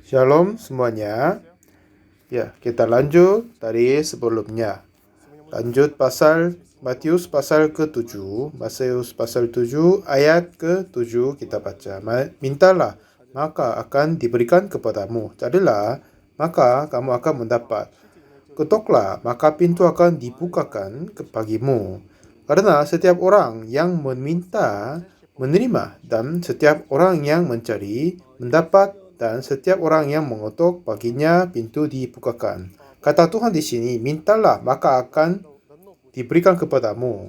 Shalom semuanya. Ya, kita lanjut dari sebelumnya. Lanjut pasal Matius pasal ke-7. Matius pasal 7 ayat ke-7 kita baca. Mintalah, maka akan diberikan kepadamu. Carilah, maka kamu akan mendapat. Ketoklah, maka pintu akan dibukakan bagimu. Karena setiap orang yang meminta, menerima, dan setiap orang yang mencari, mendapat, dan setiap orang yang mengetuk, baginya pintu dibukakan. Kata Tuhan di sini, mintalah, maka akan diberikan kepadamu.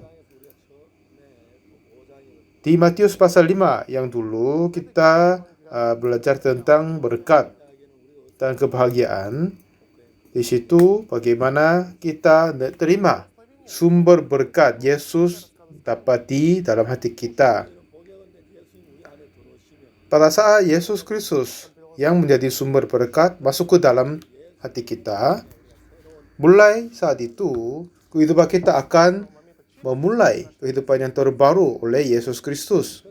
Di Matius pasal 5 yang dulu kita belajar tentang berkat dan kebahagiaan. Di situ bagaimana kita terima sumber berkat Yesus dapat di dalam hati kita. Pada saat Yesus Kristus yang menjadi sumber berkat masuk ke dalam hati kita, mulai saat itu kehidupan kita akan memulai kehidupan yang terbaru oleh Yesus Kristus.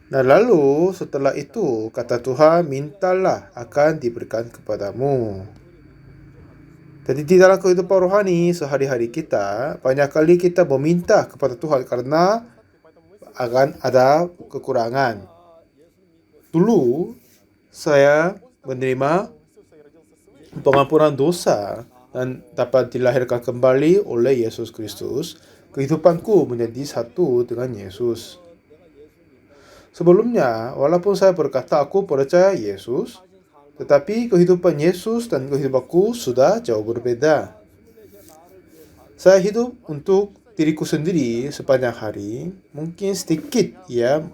Nah, lalu setelah itu kata Tuhan, mintalah akan diberikan kepadamu. Jadi di dalam kehidupan rohani sehari-hari kita, banyak kali kita meminta kepada Tuhan karena akan ada kekurangan. Dulu saya menerima pengampunan dosa dan dapat dilahirkan kembali oleh Yesus Kristus. Kehidupanku menjadi satu dengan Yesus. Sebelumnya, walaupun saya berkata aku percaya Yesus, tetapi kehidupan Yesus dan kehidupanku sudah jauh berbeda. Saya hidup untuk diriku sendiri sepanjang hari, mungkin sedikit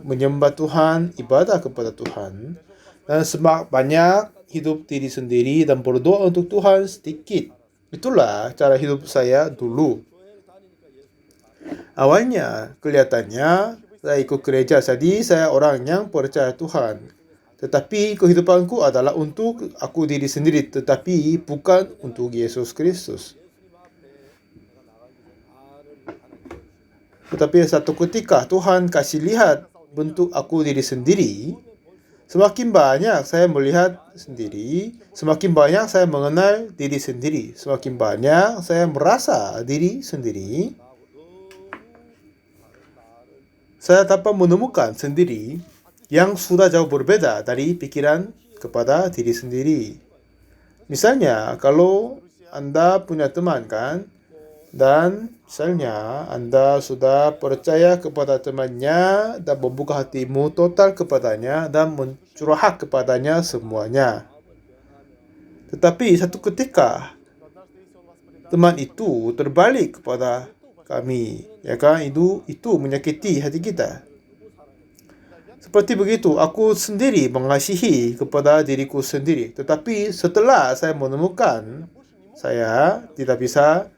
menyembah Tuhan, ibadah kepada Tuhan, dan semakin banyak hidup diri sendiri dan berdoa untuk Tuhan sedikit. Itulah cara hidup saya dulu. Awalnya kelihatannya saya ikut gereja, jadi saya orang yang percaya Tuhan. Tetapi kehidupanku adalah untuk aku diri sendiri, tetapi bukan untuk Yesus Kristus. Tetapi satu ketika Tuhan kasih lihat bentuk aku diri sendiri, semakin banyak saya melihat sendiri, semakin banyak saya mengenal diri sendiri, semakin banyak saya merasa diri sendiri. Saya dapat menemukan sendiri yang sudah jauh berbeda dari pikiran kepada diri sendiri. Misalnya, kalau Anda punya teman kan, dan misalnya Anda sudah percaya kepada temannya dan membuka hatimu total kepadanya dan mencurahkan kepadanya semuanya. Tetapi satu ketika teman itu terbalik kepada kami, ya kan? Itu menyakiti hati kita. Seperti begitu, aku sendiri mengasihi kepada diriku sendiri. Tetapi setelah saya menemukan, saya tidak bisa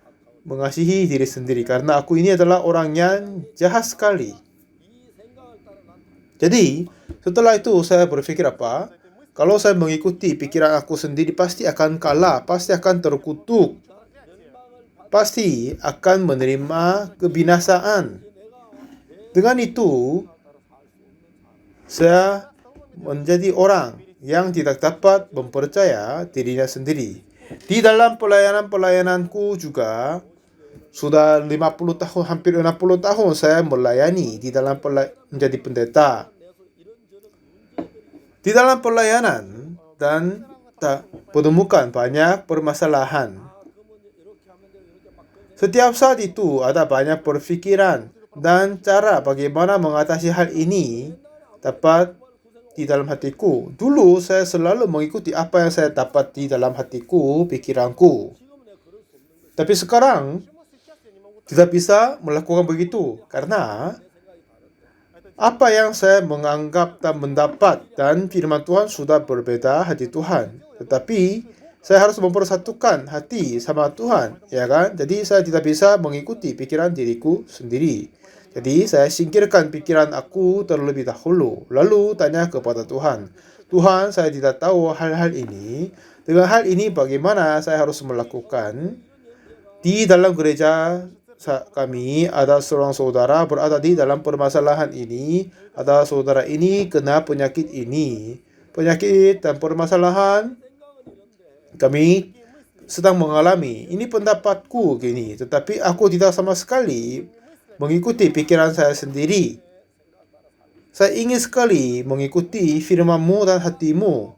mengasihi diri sendiri karena aku ini adalah orang yang jahat sekali. Jadi, setelah itu saya berpikir apa? Kalau saya mengikuti pikiran aku sendiri, pasti akan kalah, pasti akan terkutuk, pasti akan menerima kebinasaan. Dengan itu, saya menjadi orang yang tidak dapat mempercaya dirinya sendiri. Di dalam pelayananku juga, sudah 50 tahun, hampir 60 tahun saya melayani di dalam menjadi pendeta. Di dalam pelayanan dan menemukan banyak permasalahan. Setiap saat itu ada banyak perfikiran dan cara bagaimana mengatasi hal ini dapat di dalam hatiku. Dulu saya selalu mengikuti apa yang saya dapat di dalam hatiku, pikiranku. Tapi sekarang tidak bisa melakukan begitu karena apa yang saya menganggap dan mendapat dan firman Tuhan sudah berbeda hati Tuhan. Tetapi saya harus mempersatukan hati sama Tuhan, ya kan? Jadi saya tidak bisa mengikuti pikiran diriku sendiri. Jadi saya singkirkan pikiran aku terlebih dahulu, lalu tanya kepada Tuhan. Tuhan, saya tidak tahu hal-hal ini. Dengan hal ini bagaimana saya harus melakukan? Di dalam gereja kami ada seorang saudara berada di dalam permasalahan ini, ada saudara ini kena penyakit ini. penyakit dan permasalahan kami sedang mengalami. Ini pendapatku gini, tetapi aku tidak sama sekali mengikuti pikiran saya sendiri. Saya ingin sekali mengikuti firman-Mu dan hati-Mu.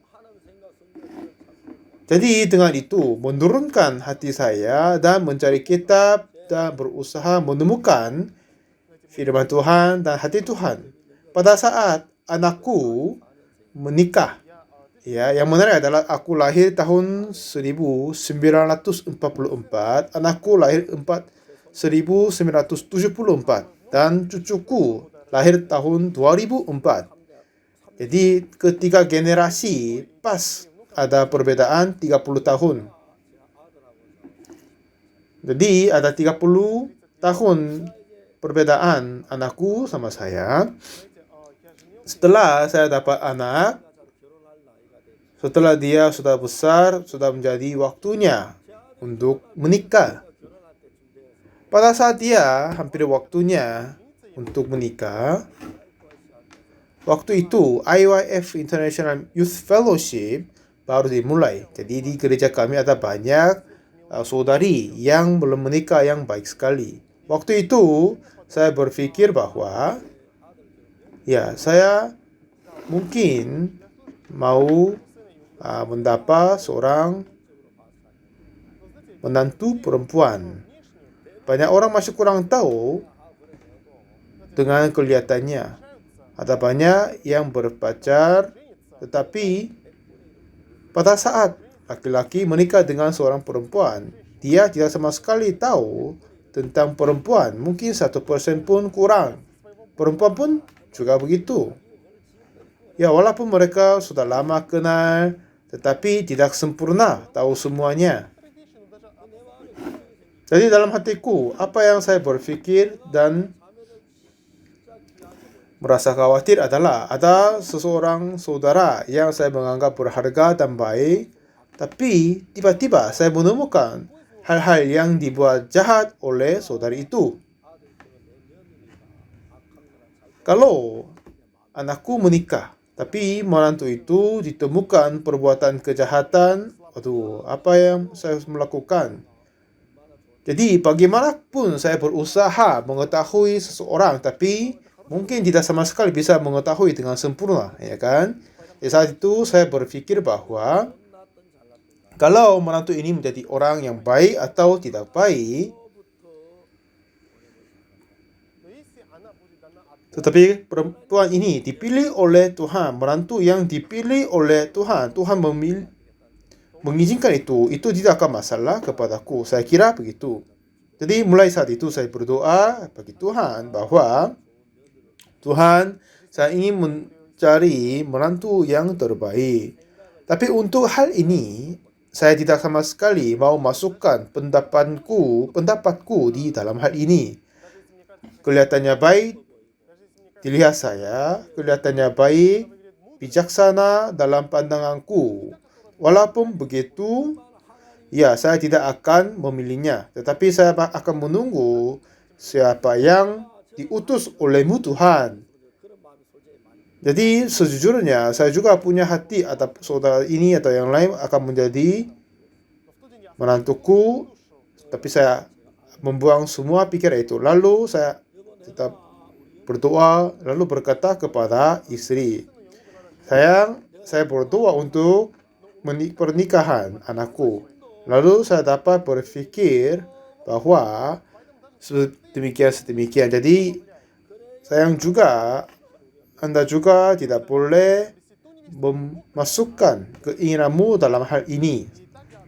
Jadi dengan itu menurunkan hati saya dan mencari kitab dan berusaha menemukan firman Tuhan dan hati Tuhan. Pada saat anakku menikah, ya, yang menarik adalah aku lahir tahun 1944, anakku lahir 1974 dan cucuku lahir tahun 2004. Jadi ketiga generasi pas ada perbedaan 30 tahun. Jadi ada 30 tahun perbedaan anakku sama saya. Setelah saya dapat anak, setelah dia sudah besar, sudah menjadi waktunya untuk menikah. Pada saat dia hampir waktunya untuk menikah, waktu itu IYF International Youth Fellowship baru dimulai. Jadi di gereja kami ada banyak saudari yang belum menikah yang baik sekali. Waktu itu saya berpikir bahwa ya saya mungkin mau mendapat seorang menantu perempuan. Banyak orang masih kurang tahu dengan kelihatannya. Ada banyak yang berpacar, tetapi pada saat laki-laki menikah dengan seorang perempuan, dia tidak sama sekali tahu tentang perempuan. Mungkin 1% pun kurang. Perempuan pun juga begitu. Ya, walaupun mereka sudah lama kenal, tetapi tidak sempurna tahu semuanya. Jadi dalam hatiku, apa yang saya berpikir dan merasa khawatir adalah ada seseorang saudara yang saya menganggap berharga dan baik, tapi tiba-tiba saya menemukan hal-hal yang dibuat jahat oleh saudari itu. Kalau anakku menikah, tapi menantu itu ditemukan perbuatan kejahatan, aduh, apa yang saya melakukan? Jadi bagaimanapun saya berusaha mengetahui seseorang, tapi mungkin tidak sama sekali bisa mengetahui dengan sempurna, ya kan? Di saat itu saya berpikir bahwa kalau menantu ini menjadi orang yang baik atau tidak baik, tetapi perempuan ini dipilih oleh Tuhan, menantu yang dipilih oleh Tuhan, Tuhan mengizinkan itu tidak akan masalah kepadaku. Saya kira begitu. Jadi mulai saat itu saya berdoa bagi Tuhan bahwa Tuhan, saya ingin mencari menantu yang terbaik. Tapi untuk hal ini, saya tidak sama sekali mau masukkan pendapatku di dalam hal ini. Kelihatannya baik, dilihat saya, kelihatannya baik, bijaksana dalam pandanganku. Walaupun begitu, ya saya tidak akan memilihnya. Tetapi saya akan menunggu siapa yang diutus oleh-Mu Tuhan. Jadi sejujurnya saya juga punya hati atau saudara ini atau yang lain akan menjadi menantuku, tapi saya membuang semua pikiran itu. Lalu saya tetap berdoa, lalu berkata kepada istri, sayang, saya berdoa untuk pernikahan anakku. Lalu saya dapat berpikir bahwa sedemikian. Jadi sayang juga, Anda juga tidak boleh memasukkan keinginanmu dalam hal ini.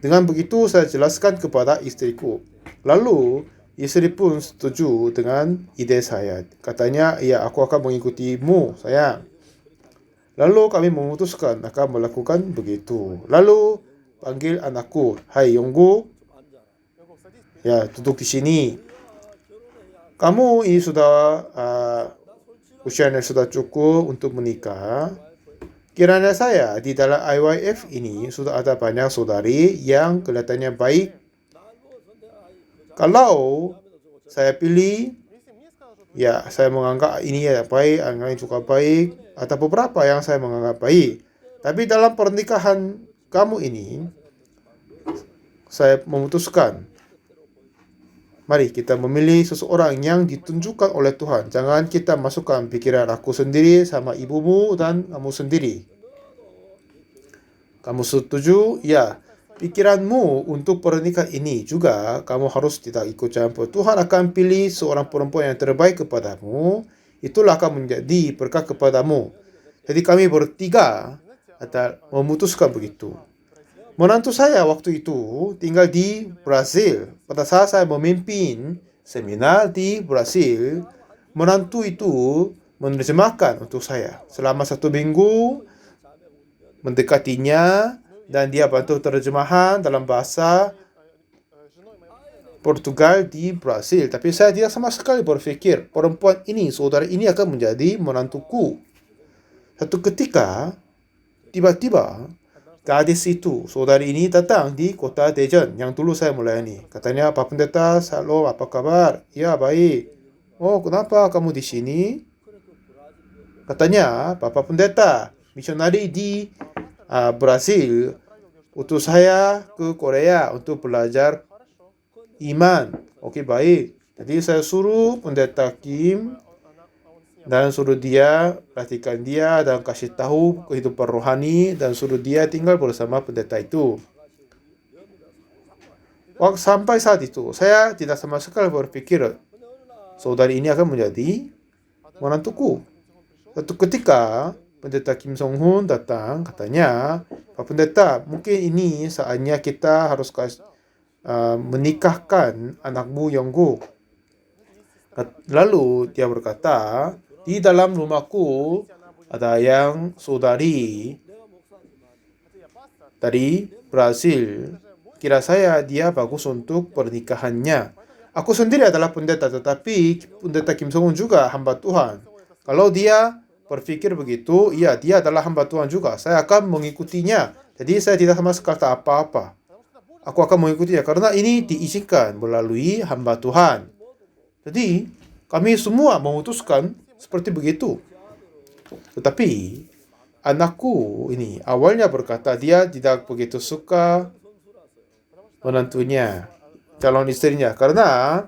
Dengan begitu saya jelaskan kepada istriku. Lalu istri pun setuju dengan ide saya. Katanya, ya aku akan mengikutimu, sayang. Lalu kami memutuskan akan melakukan begitu. Lalu panggil anakku, hai Yonggu, ya duduk di sini. Kamu ini sudah usianya sudah cukup untuk menikah. Kiranya saya di dalam IYF ini sudah ada banyak saudari yang kelihatannya baik. Kalau saya pilih, ya saya menganggap ini ya baik, yang lain juga baik. Ada beberapa yang saya menganggap baik. Tapi dalam pernikahan kamu ini, saya memutuskan, mari kita memilih seseorang yang ditunjukkan oleh Tuhan. Jangan kita masukkan pikiran aku sendiri sama ibumu dan kamu sendiri. Kamu setuju? Ya. Pikiranmu untuk pernikahan ini juga kamu harus tidak ikut campur. Tuhan akan pilih seorang perempuan yang terbaik kepadamu. Itulah akan menjadi berkat kepadamu. Jadi kami bertiga memutuskan begitu. Menantu saya waktu itu tinggal di Brazil. Pada saat saya memimpin seminar di Brazil, menantu itu menerjemahkan untuk saya. Selama 1 minggu mendekatinya dan dia bantu terjemahan dalam bahasa Portugal di Brazil. Tapi saya tidak sama sekali berpikir perempuan ini, saudara ini akan menjadi menantuku. Satu ketika, tiba-tiba gadis itu, saudari ini datang di kota Daejeon yang dulu saya melayani. Katanya, Pak Pendeta, halo, apa kabar? Ya, baik. Oh, kenapa kamu di sini? Katanya, Bapak Pendeta, misionari di Brazil, utus saya ke Korea untuk belajar iman. Oke, baik. Jadi saya suruh Pendeta Kim dan suruh dia perhatikan dia dan kasih tahu kehidupan rohani dan suruh dia tinggal bersama pendeta itu. Waktu sampai saat itu saya tidak sama sekali berpikir saudari ini akan menjadi menantuku. Satu ketika pendeta Kim Song Hun datang, katanya, Pak Pendeta, mungkin ini saatnya kita harus menikahkan anakmu Yonggu. Lalu dia berkata, di dalam rumahku ada yang saudari dari Brazil. Kira saya dia bagus untuk pernikahannya. Aku sendiri adalah pendeta, tetapi pendeta Kim Song-un juga hamba Tuhan. Kalau dia berpikir begitu, iya dia adalah hamba Tuhan juga. Saya akan mengikutinya. Jadi saya tidak sama sekali apa-apa. Aku akan mengikutinya karena ini diizinkan melalui hamba Tuhan. Jadi kami semua memutuskan seperti begitu. Tetapi anakku ini awalnya berkata dia tidak begitu suka menantunya, calon istrinya, karena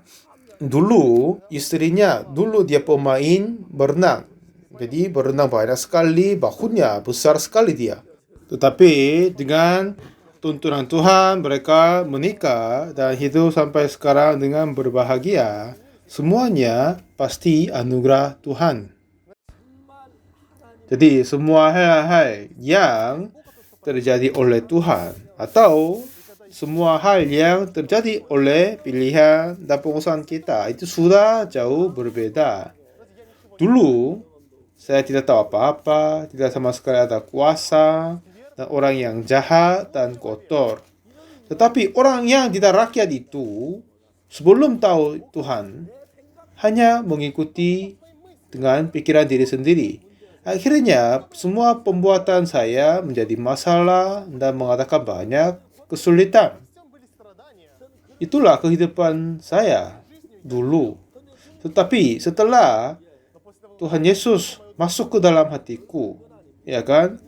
dulu istrinya dia pemain berenang. Jadi berenang banyak sekali, bahunya besar sekali dia. Tetapi dengan tuntunan Tuhan mereka menikah dan hidup sampai sekarang dengan berbahagia. Semuanya pasti anugerah Tuhan. Jadi semua hal-hal yang terjadi oleh Tuhan atau semua hal yang terjadi oleh pilihan dan pengusahaan kita itu sudah jauh berbeda. Dulu saya tidak tahu apa-apa, tidak sama sekali ada kuasa, dan orang yang jahat dan kotor. Tetapi orang yang tidak rakyat itu sebelum tahu Tuhan hanya mengikuti dengan pikiran diri sendiri. Akhirnya semua pembuatan saya menjadi masalah dan mengatakan banyak kesulitan. Itulah kehidupan saya dulu. Tetapi setelah Tuhan Yesus masuk ke dalam hatiku, ya kan?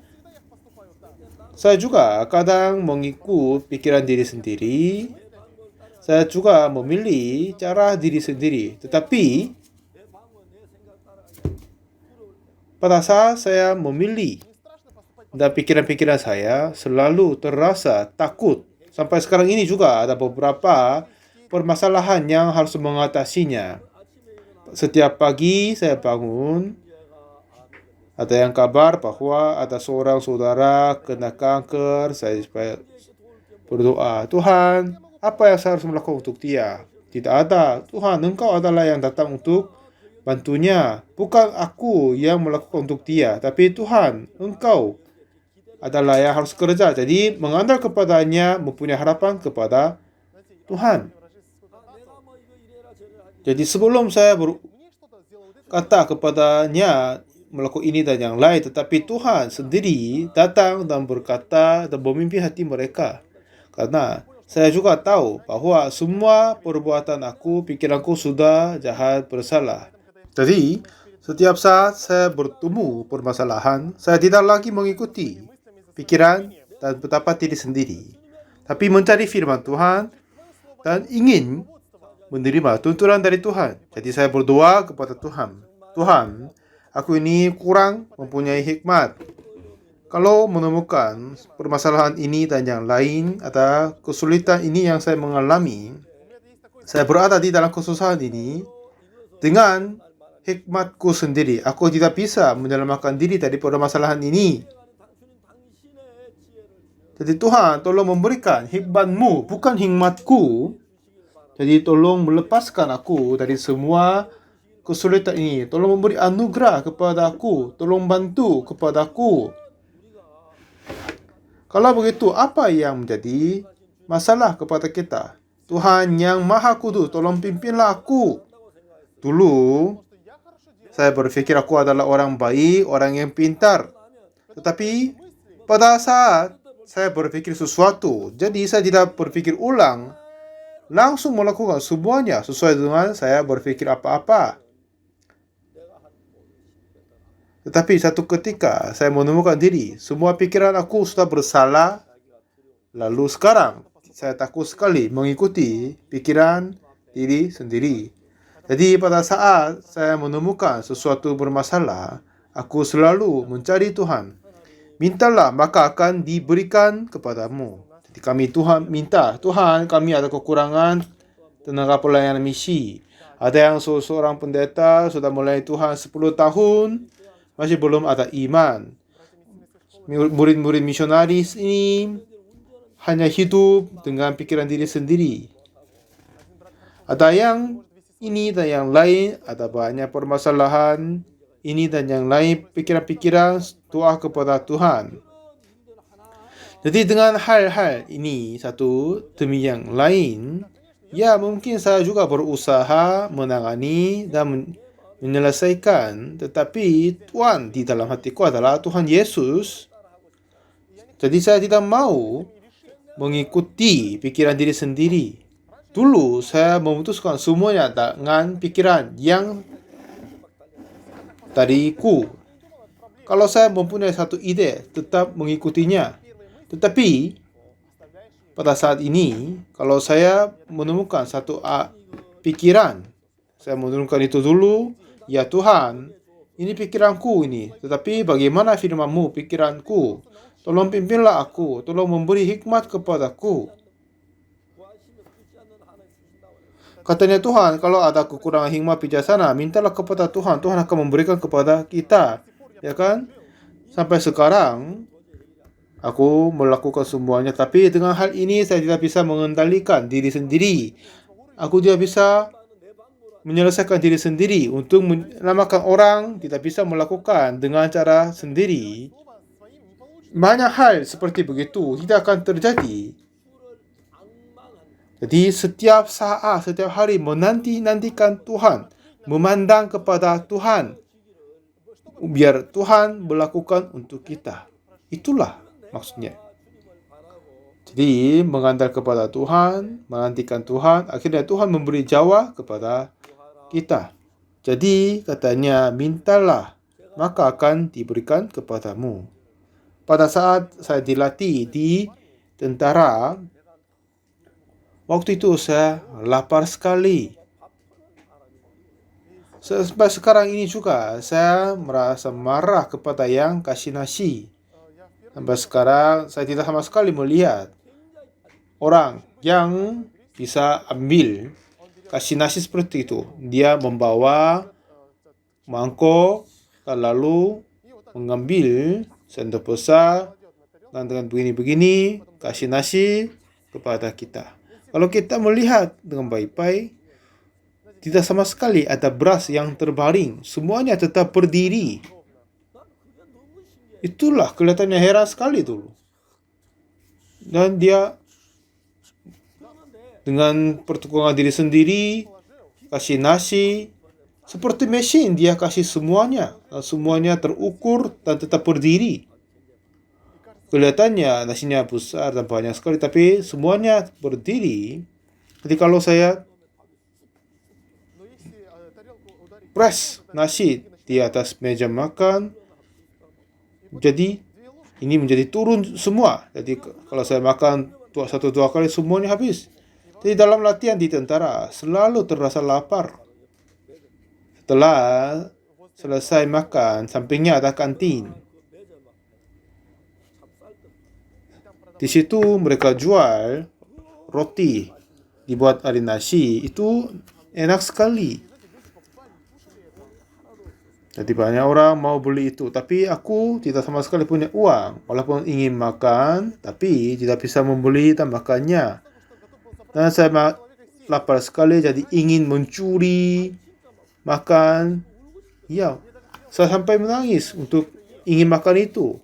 Saya juga kadang mengikut pikiran diri sendiri. Saya juga memilih cara diri sendiri. Tetapi pada saat saya memilih dan pikiran-pikiran saya selalu terasa takut. Sampai sekarang ini juga ada beberapa permasalahan yang harus mengatasinya. Setiap pagi saya bangun, ada yang kabar bahwa ada seorang saudara kena kanker. Saya berdoa, Tuhan, apa yang saya harus melakukan untuk dia? Tidak ada. Tuhan, Engkau adalah yang datang untuk bantunya. Bukan aku yang melakukan untuk dia. Tapi Tuhan, Engkau adalah yang harus kerja. Jadi mengandal kepadanya, mempunyai harapan kepada Tuhan. Jadi sebelum saya berkata kepadanya melakukan ini dan yang lain, tetapi Tuhan sendiri datang dan berkata dan memimpin hati mereka. Karena saya juga tahu bahwa semua perbuatan aku, pikiranku sudah jahat, bersalah. Jadi, setiap saat saya bertemu permasalahan, saya tidak lagi mengikuti pikiran, dan betapa diri sendiri. Tapi mencari firman Tuhan dan ingin menerima tuntunan dari Tuhan. Jadi saya berdoa kepada Tuhan. Tuhan, aku ini kurang mempunyai hikmat. Kalau menemukan permasalahan ini dan yang lain atau kesulitan ini yang saya mengalami, saya berada di dalam kesusahan ini dengan hikmatku sendiri. Aku tidak bisa menyelamatkan diri dari permasalahan ini. Jadi Tuhan, tolong memberikan hikmat-Mu, bukan hikmatku. Jadi tolong melepaskan aku dari semua kesulitan ini. Tolong memberi anugerah kepada aku. Tolong bantu kepada aku. Kalau begitu, apa yang menjadi masalah kepada kita? Tuhan yang Maha Kudus, tolong pimpinlah aku. Dulu, saya berpikir aku adalah orang baik, orang yang pintar. Tetapi, pada saat saya berpikir sesuatu, jadi saya tidak berpikir ulang, langsung melakukan semuanya sesuai dengan saya berpikir apa-apa. Tetapi satu ketika saya menemukan diri, semua pikiran aku sudah bersalah. Lalu sekarang saya takut sekali mengikuti pikiran diri sendiri. Jadi pada saat saya menemukan sesuatu bermasalah, aku selalu mencari Tuhan. Mintalah maka akan diberikan kepadamu. Jadi kami Tuhan minta, Tuhan kami ada kekurangan tenaga pelayanan misi. Ada yang seorang pendeta sudah mulai Tuhan 10 tahun, masih belum ada iman. Murid-murid misionaris ini hanya hidup dengan pikiran diri sendiri. Ada yang ini dan yang lain, ada banyak permasalahan ini dan yang lain, pikiran-pikiran doa kepada Tuhan. Jadi dengan hal-hal ini satu demi yang lain, ya mungkin saya juga berusaha menangani dan menyelesaikan, tetapi Tuhan di dalam hatiku adalah Tuhan Yesus. Jadi saya tidak mau mengikuti pikiran diri sendiri. Dulu saya memutuskan semuanya dengan pikiran yang dariku. Kalau saya mempunyai satu ide, tetap mengikutinya. Tetapi pada saat ini, kalau saya menemukan satu pikiran, saya menemukan itu dulu, ya Tuhan, ini pikiranku ini. Tetapi bagaimana firman-Mu pikiranku? Tolong pimpinlah aku. Tolong memberi hikmat kepadaku. Katanya Tuhan, kalau ada kekurangan hikmat bijaksana, mintalah kepada Tuhan. Tuhan akan memberikan kepada kita. Ya kan? Sampai sekarang, aku melakukan semuanya. Tapi dengan hal ini, saya tidak bisa mengendalikan diri sendiri. Aku tidak bisa menyelesaikan diri sendiri. Untuk menyelamatkan orang, tidak bisa melakukan dengan cara sendiri. Banyak hal seperti begitu tidak akan terjadi. Jadi setiap saat, setiap hari menanti-nantikan Tuhan, memandang kepada Tuhan, biar Tuhan melakukan untuk kita. Itulah maksudnya. Jadi mengandalkan kepada Tuhan, menantikan Tuhan, akhirnya Tuhan memberi jawab kepada kita. Jadi katanya, mintalah, maka akan diberikan kepadamu. Pada saat saya dilatih di tentara, waktu itu saya lapar sekali. Sampai sekarang ini juga saya merasa marah kepada yang kasih nasi. Sampai sekarang saya tidak sama sekali melihat orang yang bisa ambil kasih nasi seperti itu. Dia membawa mangkok lalu mengambil sendok besar dan dengan begini-begini kasih nasi kepada kita. Kalau kita melihat dengan baik-baik, tidak sama sekali ada beras yang terbaring. Semuanya tetap berdiri. Itulah kelihatannya heran sekali dulu. Dan dia dengan pertukuran diri sendiri, kasih nasi, seperti mesin dia kasih semuanya. Semuanya terukur dan tetap berdiri. Kelihatannya nasinya besar dan banyak sekali, tapi semuanya berdiri. Jadi kalau saya press nasi di atas meja makan, jadi ini menjadi turun semua. Jadi kalau saya makan 1-2 kali semuanya habis. Jadi dalam latihan di tentara selalu terasa lapar. Setelah selesai makan, sampingnya ada kantin. Di situ mereka jual roti dibuat dari nasi. Itu enak sekali. Jadi banyak orang mau beli itu, tapi aku tidak sama sekali punya uang. Walaupun ingin makan, tapi tidak bisa membeli dan makannya. Dan saya lapar sekali, jadi ingin mencuri makan. Ya, saya sampai menangis untuk ingin makan itu.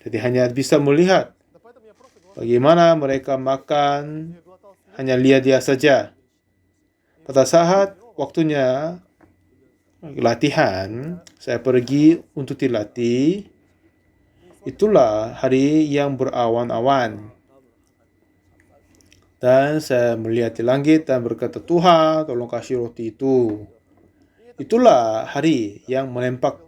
Jadi hanya bisa melihat bagaimana mereka makan. Hanya lihat dia saja. Pada saat waktunya latihan, saya pergi untuk dilatih. Itulah hari yang berawan-awan. Dan saya melihat di langit dan berkata, Tuhan, tolong kasih roti itu. Itulah hari yang menempak.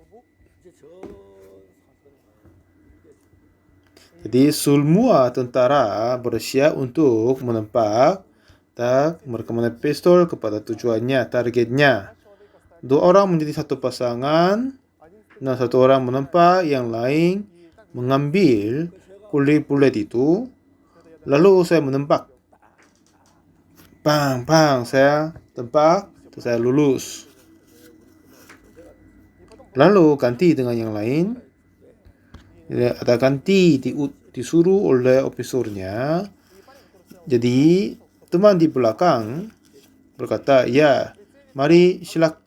Jadi semua tentara bersiap untuk menempak dan mereka menaik pistol kepada tujuannya, targetnya. 2 orang menjadi satu pasangan dan 1 orang menempak, yang lain mengambil kulit bulat itu. Lalu saya menempak. Bang, bang, saya tempak, saya lulus. Lalu ganti dengan yang lain. Ada ganti disuruh oleh officernya. Jadi teman di belakang berkata, ya, mari silak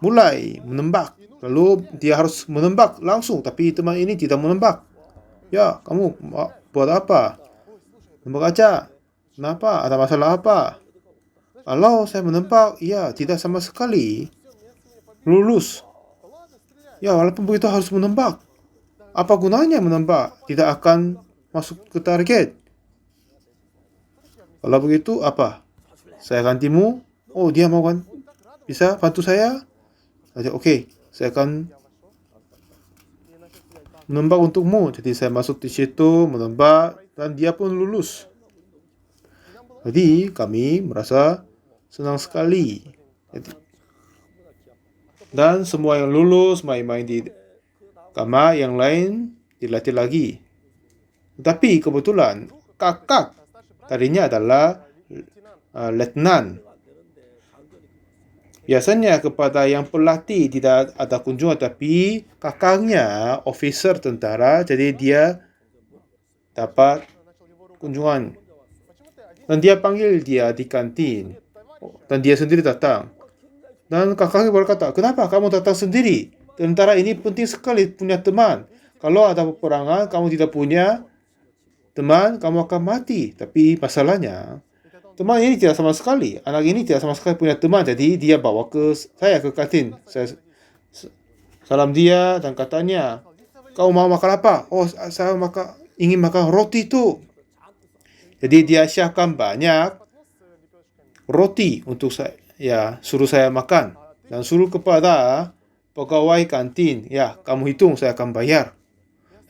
mulai menembak. Lalu dia harus menembak langsung, tapi teman ini tidak menembak. Ya, kamu buat apa? Tembak aja. Kenapa? Ada masalah apa? Kalau saya menembak, ya, tidak sama sekali lulus. Ya, walaupun begitu harus menembak. Apa gunanya menembak? Tidak akan masuk ke target. Kalau begitu, apa? Saya gantimu. Oh, dia mau kan? Bisa bantu saya? Oke, saya akan menembak untukmu. Jadi saya masuk di situ, menembak, dan dia pun lulus. Jadi kami merasa senang sekali. Dan semua yang lulus main-main di kamar, yang lain dilatih lagi. Tetapi kebetulan kakak tadinya adalah letnan. Biasanya kepada yang pelatih tidak ada kunjungan, tapi kakaknya officer tentara, jadi dia dapat kunjungan. Dan dia panggil dia di kantin. Dan dia sendiri datang. Dan kakaknya berkata, kenapa kamu datang sendiri? Tentara ini penting sekali punya teman. Kalau ada peperangan, kamu tidak punya teman, kamu akan mati. Tapi masalahnya, teman ini tidak sama sekali. Anak ini tidak sama sekali punya teman. Jadi dia bawa saya ke kantin. Saya salam dia dan katanya, kau mau makan apa? Oh, saya ingin makan roti itu. Jadi dia siapkan banyak roti untuk saya. Ya, suruh saya makan. Dan suruh kepada pegawai kantin, ya, kamu hitung, saya akan bayar.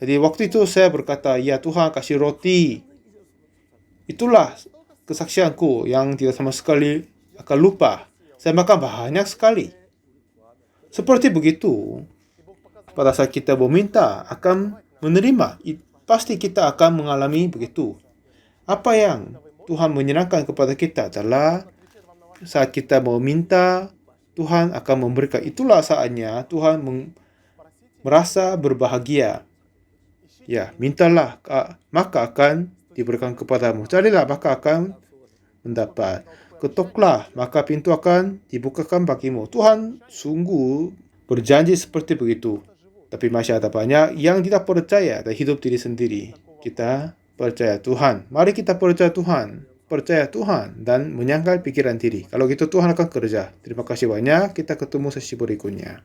Jadi waktu itu saya berkata, ya Tuhan, kasih roti. Itulah kesaksianku yang tidak sama sekali akan lupa. Saya makan banyak sekali. Seperti begitu, pada saat kita meminta akan menerima. Pasti kita akan mengalami begitu. Apa yang Tuhan menyenangkan kepada kita adalah saat kita meminta, Tuhan akan memberikan. Itulah saatnya Tuhan merasa berbahagia. Ya, mintalah, maka akan diberikan kepadamu. Carilah, maka akan mendapat. Ketoklah, maka pintu akan dibukakan bagimu. Tuhan sungguh berjanji seperti begitu. Tapi masih ada banyak yang tidak percaya dan hidup diri sendiri. Kita percaya Tuhan. Mari kita percaya Tuhan. Percaya Tuhan dan menyangkal pikiran diri. Kalau gitu Tuhan akan kerja. Terima kasih banyak. Kita ketemu sesi berikutnya.